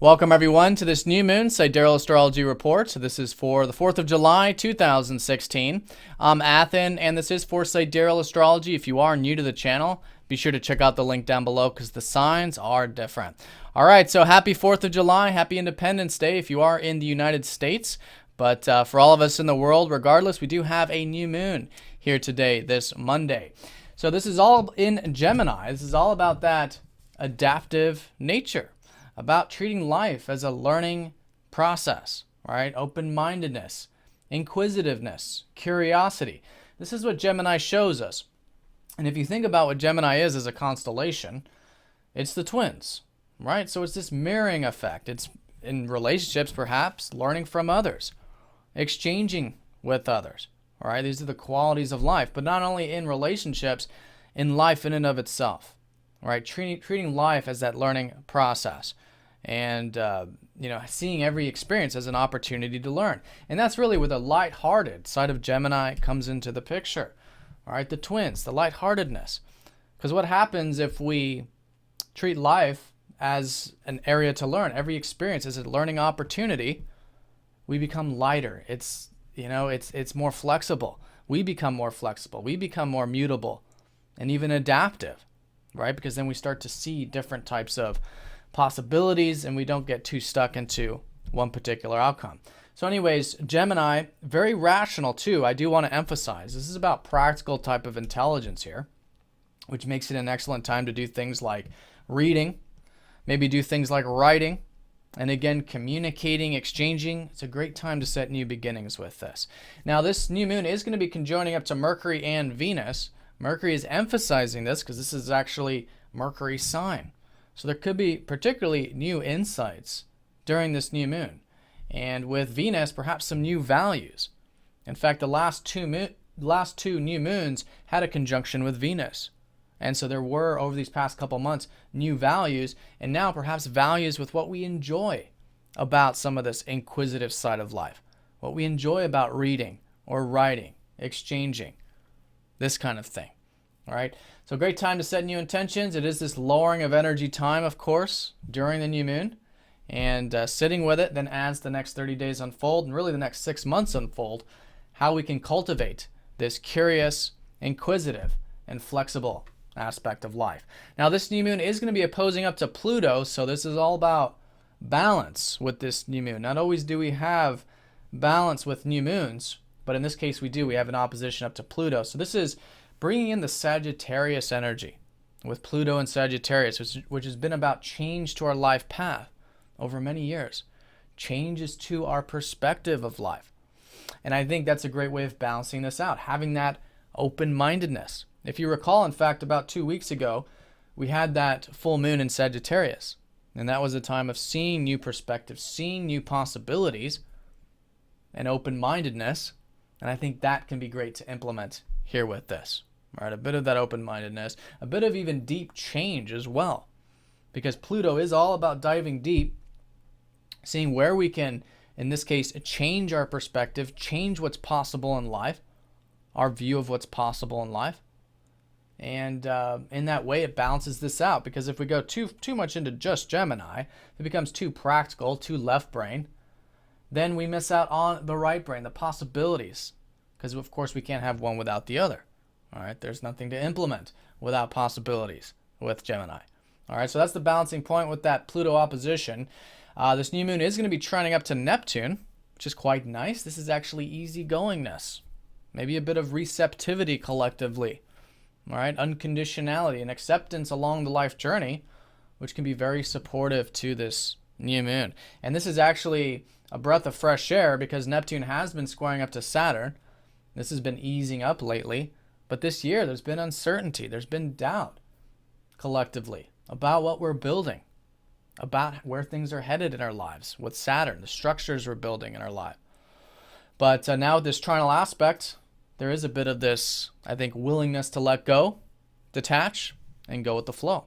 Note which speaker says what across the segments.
Speaker 1: Welcome everyone to this new moon Sidereal Astrology report. So this is for the 4th of July 2016. I'm Athen and this is for Sidereal Astrology. If you are new to the channel, be sure to check out the link down below because the signs are different. All right, so happy 4th of July, happy Independence Day if you are in the United States. But for all of us in the world, regardless, we do have a new moon here today, this Monday. So this is all in Gemini. This is all about that adaptive nature, about treating life as a learning process, right? Open-mindedness, inquisitiveness, curiosity. This is what Gemini shows us. And if you think about what Gemini is as a constellation, it's the twins, right? So it's this mirroring effect. It's in relationships, perhaps, learning from others, exchanging with others, all right? These are the qualities of life, but not only in relationships, in life in and of itself, right? Treating life as that learning process. And seeing every experience as an opportunity to learn. And that's really where the lighthearted side of Gemini comes into the picture. All right, the twins, the lightheartedness. Because what happens if we treat life as an area to learn, every experience as a learning opportunity, we become lighter. It's more flexible. We become more flexible. We become more mutable and even adaptive, right? Because then we start to see different types of possibilities and we don't get too stuck into one particular outcome. So anyways, Gemini, very rational too. I do want to emphasize this is about practical type of intelligence here, which makes it an excellent time to do things like reading, maybe do things like writing, and again, communicating, exchanging. It's a great time to set new beginnings with this. Now, this new moon is going to be conjoining up to Mercury and Venus. Mercury is emphasizing this because this is actually Mercury's sign. So there could be particularly new insights during this new moon. And with Venus, perhaps some new values. In fact, the last two new moons had a conjunction with Venus. And so there were, over these past couple months, new values. And now perhaps values with what we enjoy about some of this inquisitive side of life. What we enjoy about reading or writing, exchanging, this kind of thing. All right, so great time to set new intentions. It is this lowering of energy time, of course, during the new moon. And sitting with it then as the next 30 days unfold, and really the next 6 months unfold, how we can cultivate this curious, inquisitive, and flexible aspect of life. Now, this new moon is going to be opposing up to Pluto, so this is all about balance with this new moon. Not always do we have balance with new moons, but in this case we do. We have an opposition up to Pluto. So this is bringing in the Sagittarius energy with Pluto and Sagittarius, which has been about change to our life path over many years. Changes to our perspective of life. And I think that's a great way of balancing this out, having that open-mindedness. If you recall, in fact, about 2 weeks ago, we had that full moon in Sagittarius. And that was a time of seeing new perspectives, seeing new possibilities, and open-mindedness. And I think that can be great to implement here with this. All right, a bit of that open-mindedness, a bit of even deep change as well. Because Pluto is all about diving deep, seeing where we can, in this case, change our perspective, change what's possible in life, our view of what's possible in life. And in that way, it balances this out. Because if we go too much into just Gemini, it becomes too practical, too left brain. Then we miss out on the right brain, the possibilities. Because, of course, we can't have one without the other. All right, there's nothing to implement without possibilities with Gemini. All right, so that's the balancing point with that Pluto opposition. This new moon is going to be trining up to Neptune, which is quite nice. This is actually easygoingness, maybe a bit of receptivity collectively. All right, unconditionality and acceptance along the life journey, which can be very supportive to this new moon. And this is actually a breath of fresh air because Neptune has been squaring up to Saturn. This has been easing up lately. But this year, there's been uncertainty. There's been doubt collectively about what we're building, about where things are headed in our lives with Saturn, the structures we're building in our life. But now with this trinal aspect, there is a bit of this, I think, willingness to let go, detach, and go with the flow.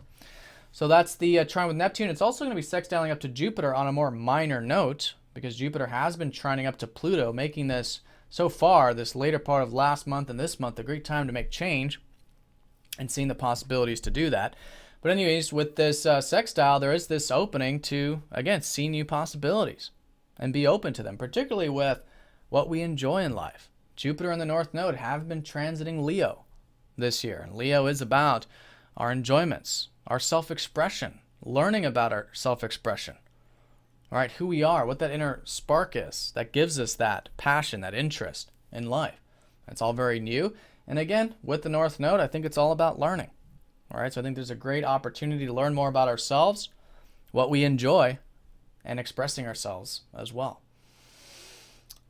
Speaker 1: So that's the trine with Neptune. It's also going to be sextiling up to Jupiter on a more minor note because Jupiter has been trining up to Pluto, making this so far, this later part of last month and this month, a great time to make change and seeing the possibilities to do that. But anyways, with this sextile, there is this opening to, again, see new possibilities and be open to them, particularly with what we enjoy in life. Jupiter and the North Node have been transiting Leo this year. And Leo is about our enjoyments, our self-expression, learning about our self-expression, all right, who we are, what that inner spark is that gives us that passion, that interest in life. It's all very new. And again, with the North Node, I think it's all about learning. All right, so I think there's a great opportunity to learn more about ourselves, what we enjoy, and expressing ourselves as well.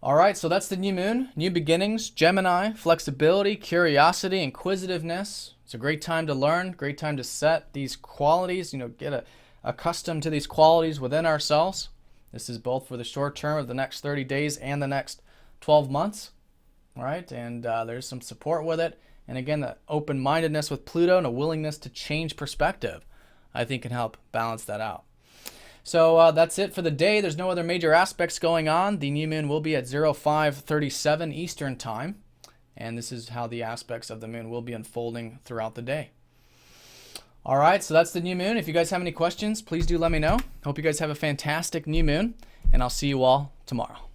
Speaker 1: All right, so that's the new moon, new beginnings, Gemini, flexibility, curiosity, inquisitiveness. It's a great time to learn, great time to set these qualities, get accustomed to these qualities within ourselves. This is both for the short term of the next 30 days and the next 12 months. All right, and there's some support with it. And again, the open-mindedness with Pluto and a willingness to change perspective, I think, can help balance that out. So that's it for the day. There's no other major aspects going on. The new moon will be at 05:37 Eastern time. And this is how the aspects of the moon will be unfolding throughout the day. All right, so that's the new moon. If you guys have any questions, please do let me know. Hope you guys have a fantastic new moon, and I'll see you all tomorrow.